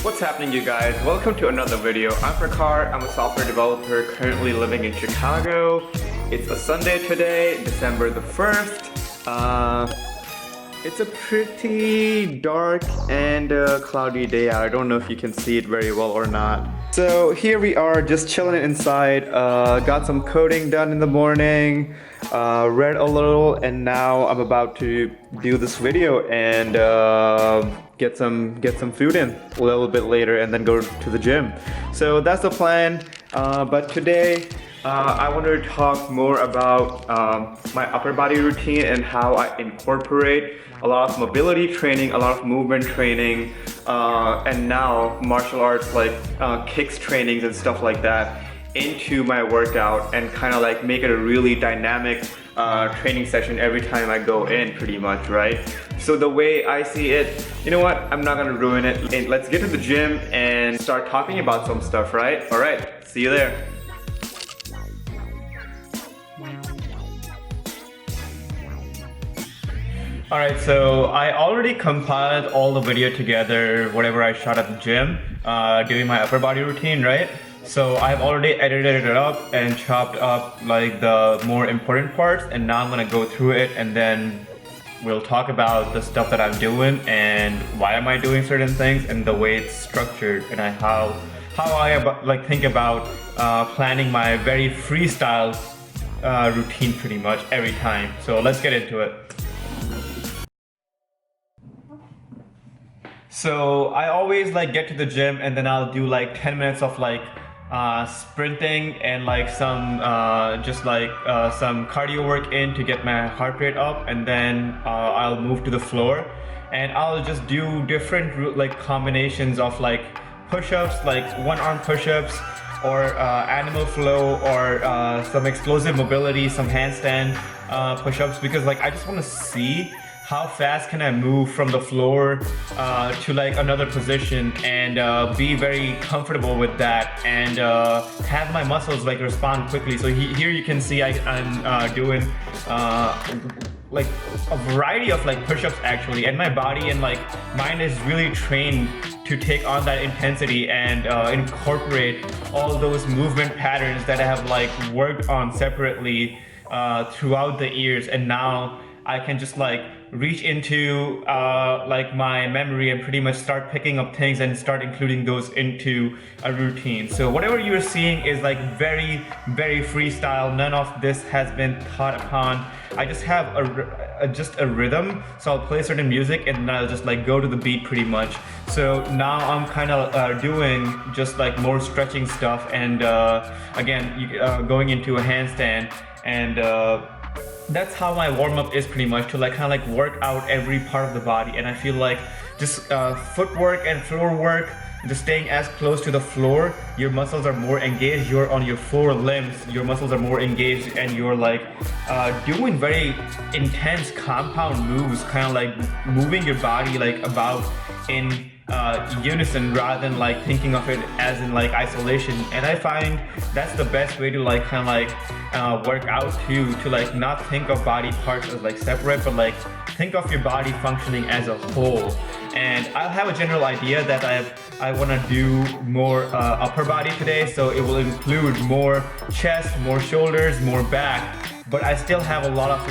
What's happening, you guys? Welcome to another video. I'm Prakar. I'm a software developer currently living in Chicago. It's a Sunday today, December the 1st. It's a pretty dark and cloudy day. I don't know if you can see it very well or not. So here we are just chilling inside. Got some coding done in the morning, read a little, and now I'm about to do this video and get some food in a little bit later and then go to the gym. So that's the plan. But today I wanted to talk more about my upper body routine and how I incorporate a lot of mobility training, a lot of movement training, and now martial arts like kicks trainings and stuff like that into my workout, and kind of like make it a really dynamic training session every time I go in, pretty much, right? So the way I see it, you know what, I'm not gonna ruin it. And let's get to the gym and start talking about some stuff, right? All right, see you there. Alright, so I already compiled all the video together, whatever I shot at the gym, doing my upper body routine, right? So I've already edited it up and chopped up like the more important parts, and now I'm gonna go through it and then we'll talk about the stuff that I'm doing and why am I doing certain things and the way it's structured, and how I think about planning my very freestyle routine pretty much every time. So let's get into it. So I always get to the gym and then I'll do 10 minutes of sprinting and some some cardio work in to get my heart rate up, and then I'll move to the floor and I'll just do different combinations of push-ups, one arm push-ups, or animal flow, or some explosive mobility, some handstand push-ups, because I just want to see how fast can I move from the floor to another position and be very comfortable with that, and have my muscles respond quickly. So here you can see I'm doing a variety of push-ups actually, and my body and mind is really trained to take on that intensity and incorporate all those movement patterns that I have worked on separately throughout the years, and now I can just reach into my memory and pretty much start picking up things and start including those into a routine. So whatever you're seeing is very, very freestyle. None of this has been thought upon. I just have a rhythm, so I'll play certain music and then I'll just go to the beat pretty much. So now I'm kind of doing just more stretching stuff, and again going into a handstand, and that's how my warm-up is pretty much, to work out every part of the body. And I feel just footwork and floor work, just staying as close to the floor, your muscles are more engaged, you're on your four limbs, your muscles are more engaged, and you're doing very intense compound moves, kind of moving your body about in unison rather than thinking of it as in isolation. And I find that's the best way to work out too, to not think of body parts as separate, but think of your body functioning as a whole. And I'll have a general idea that I want to do more upper body today, so it will include more chest, more shoulders, more back, but I still have a lot of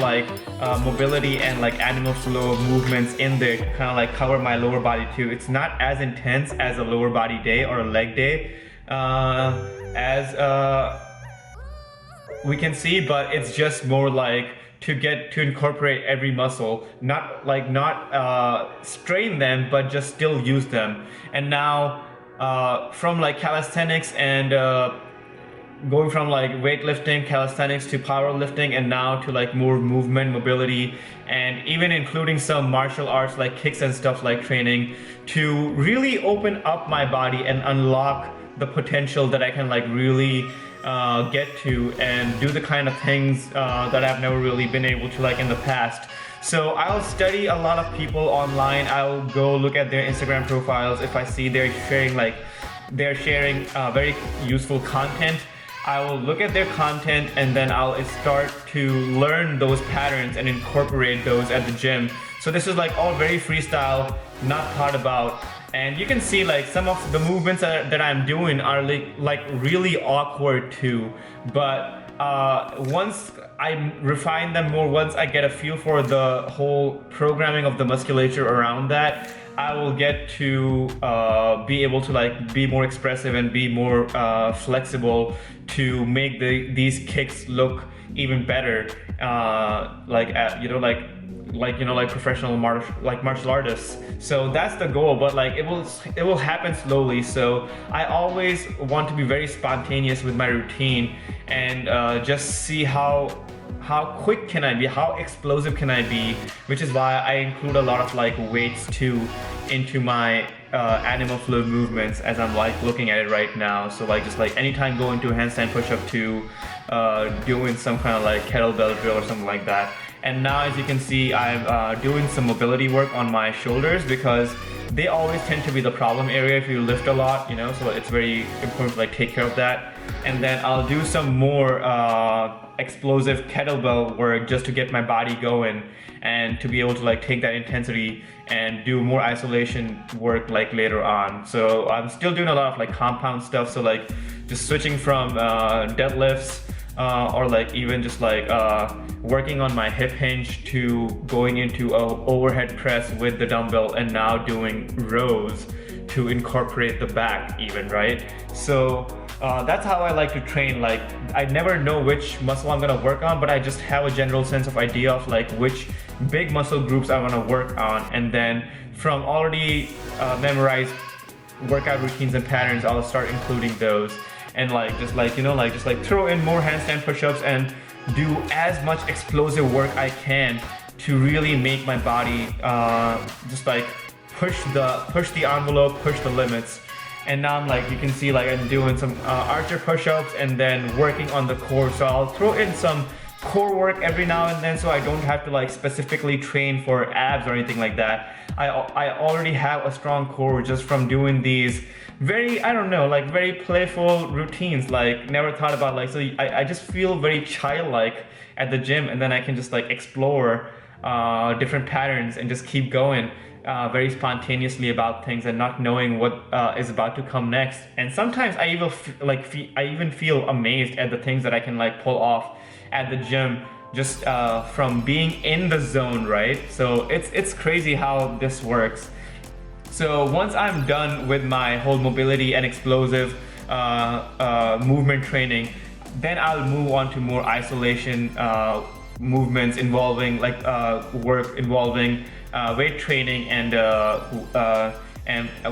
mobility and animal flow movements in there to kind of cover my lower body too. It's not as intense as a lower body day or a leg day, as we can see, but it's just more like to get to incorporate every muscle, not strain them, but just still use them. And now from like calisthenics and going from like weightlifting, calisthenics to powerlifting, and now to like more movement, mobility, and even including some martial arts like kicks and stuff like training to really open up my body and unlock the potential that I can like really get to and do the kind of things that I've never really been able to like in the past. So I'll study a lot of people online. I'll go look at their Instagram profiles. If I see they're sharing very useful content, I will look at their content and then I'll start to learn those patterns and incorporate those at the gym. So this is like all very freestyle, not thought about. And you can see like some of the movements that I'm doing are like really awkward too. But once I refine them more, once I get a feel for the whole programming of the musculature around that, I will get to be able to like be more expressive and be more flexible to make these kicks look even better, like professional martial artists. So that's the goal, but like it will happen slowly. So I always want to be very spontaneous with my routine and just see how quick can I be, how explosive can I be, which is why I include a lot of like weights too into my animal fluid movements as I'm like looking at it right now. So like just like anytime go into a handstand push-up to doing some kind of like kettlebell drill or something like that. And now as you can see, I'm doing some mobility work on my shoulders because they always tend to be the problem area if you lift a lot, you know, so it's very important to like take care of that. And then I'll do some more explosive kettlebell work just to get my body going and to be able to like take that intensity and do more isolation work like later on. So I'm still doing a lot of like compound stuff, so like just switching from deadlifts or like even just like working on my hip hinge to going into a overhead press with the dumbbell and now doing rows to incorporate the back even, right? So that's how I like to train. Like I never know which muscle I'm gonna work on, but I just have a general sense of idea of like which big muscle groups I wanna work on, and then from already memorized workout routines and patterns, I'll start including those and like just like throw in more handstand push-ups and do as much explosive work I can to really make my body just like push the envelope, push the limits. And now I'm like, you can see like I'm doing some archer push-ups and then working on the core. So I'll throw in some core work every now and then so I don't have to like specifically train for abs or anything like that. I already have a strong core just from doing these very, I don't know, like very playful routines, like never thought about like, so I just feel very childlike at the gym, and then I can just like explore different patterns and just keep going very spontaneously about things and not knowing what is about to come next. And sometimes I even feel amazed at the things that I can like pull off at the gym just from being in the zone, right? So it's crazy how this works. So once I'm done with my whole mobility and explosive movement training, then I'll move on to more isolation movements involving like work involving weight training and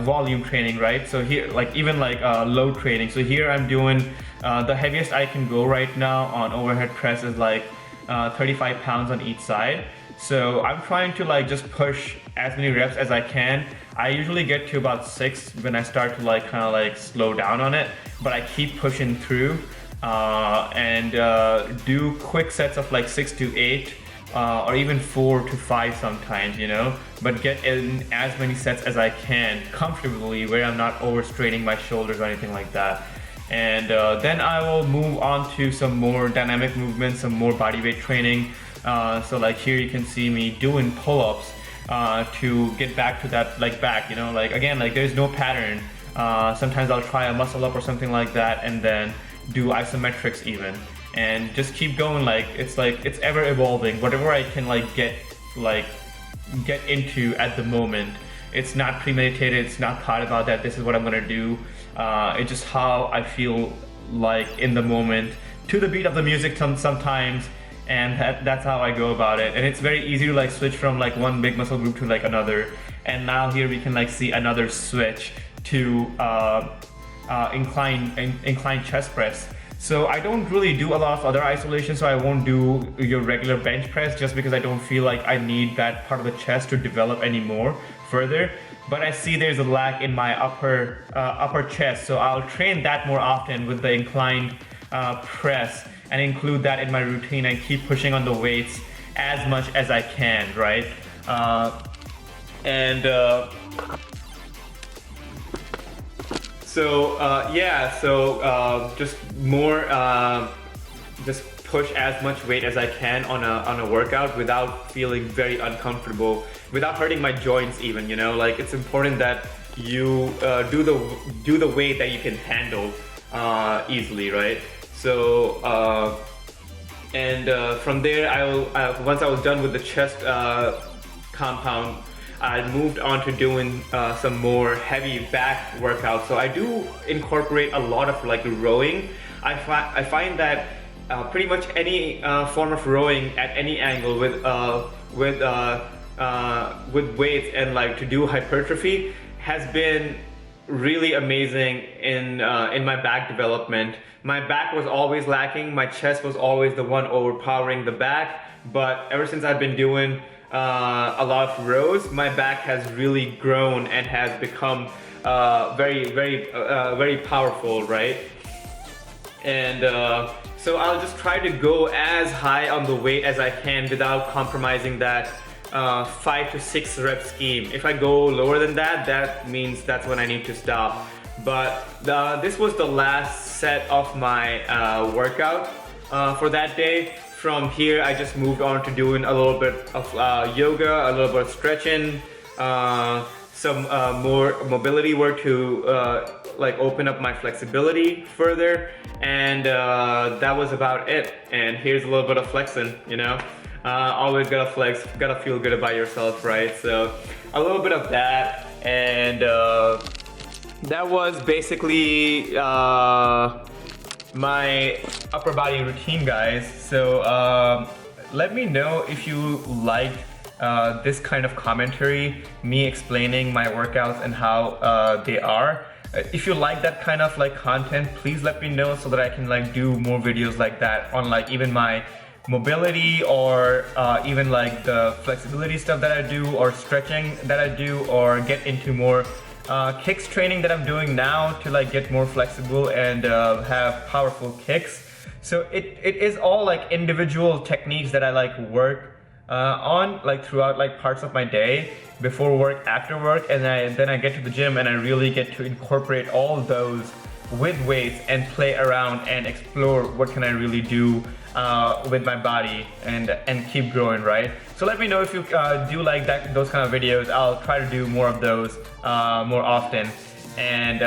volume training, right? So here, like even like load training. So here I'm doing the heaviest I can go right now on overhead press is like 35 pounds on each side. So I'm trying to like just push as many reps as I can. I usually get to about 6 when I start to like kind of like slow down on it, but I keep pushing through and do quick sets of like 6 to 8 or even 4 to 5 sometimes, you know, but get in as many sets as I can comfortably where I'm not overstraining my shoulders or anything like that. And then I will move on to some more dynamic movements, some more body weight training. So like here you can see me doing pull-ups to get back to that like back, you know, like again, like there's no pattern. Sometimes I'll try a muscle up or something like that and then do isometrics even, and just keep going. Like it's ever evolving, whatever I can like get into at the moment. It's not premeditated, it's not thought about that this is what I'm gonna do. It's just how I feel like in the moment, to the beat of the music sometimes, and that's how I go about it. And it's very easy to like switch from like one big muscle group to like another. And now here we can like see another switch to incline chest press. So I don't really do a lot of other isolation, so I won't do your regular bench press just because I don't feel like I need that part of the chest to develop anymore further. But I see there's a lack in my upper chest, so I'll train that more often with the inclined press and include that in my routine and keep pushing on the weights as much as I can, right? Just more, just push as much weight as I can on a workout without feeling very uncomfortable, without hurting my joints even, you know? Like, it's important that you do the weight that you can handle easily, right? So, from there, once I was done with the chest compound, I moved on to doing some more heavy back workouts. So I do incorporate a lot of like rowing. I find that pretty much any form of rowing at any angle with weights and like to do hypertrophy has been really amazing in my back development. My back was always lacking. My chest was always the one overpowering the back. But ever since I've been doing a lot of rows, my back has really grown and has become very powerful, right? And so I'll just try to go as high on the weight as I can without compromising that 5 to 6 rep scheme. If I go lower than that, that means that's when I need to stop. But this was the last set of my workout for that day. From here, I just moved on to doing a little bit of yoga, a little bit of stretching, some more mobility work to like open up my flexibility further, and that was about it. And here's a little bit of flexing, you know? Always gotta flex, gotta feel good about yourself, right? So a little bit of that, and that was basically my upper body routine, guys. So let me know if you liked this kind of commentary, me explaining my workouts and how they are. If you like that kind of like content, please let me know so that I can like do more videos like that on like even my mobility or even like the flexibility stuff that I do, or stretching that I do, or get into more kicks training that I'm doing now to like get more flexible and have powerful kicks. So it is all like individual techniques that I like work on like throughout like parts of my day, before work, after work, and then I get to the gym and I really get to incorporate all those with weights and play around and explore what can I really do with my body and keep growing, right? So let me know if you do like those kind of videos. I'll try to do more of those more often. And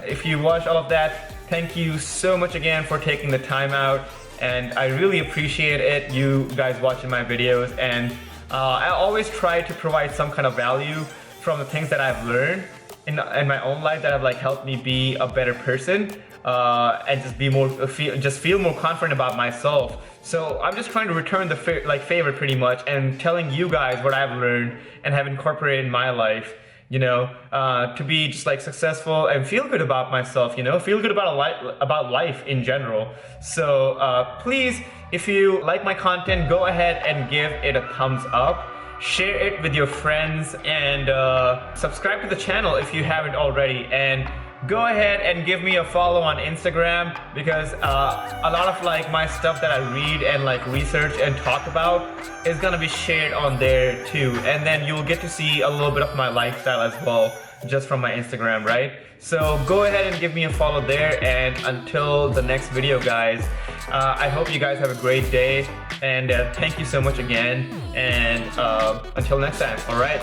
if you watch all of that, thank you so much again for taking the time out, and I really appreciate it, you guys watching my videos. And I always try to provide some kind of value from the things that I've learned in my own life that have like helped me be a better person and just be more feel more confident about myself. So I'm just trying to return the favor pretty much, and telling you guys what I've learned and have incorporated in my life, you know, to be just like successful and feel good about myself, you know, feel good about life in general. So please, if you like my content, go ahead and give it a thumbs up. Share it with your friends, and subscribe to the channel if you haven't already, and go ahead and give me a follow on Instagram, because a lot of like my stuff that I read and like research and talk about is gonna be shared on there too, and then you'll get to see a little bit of my lifestyle as well just from my Instagram, right? So go ahead and give me a follow there, and until the next video, guys, I hope you guys have a great day, and thank you so much again, and until next time, all right?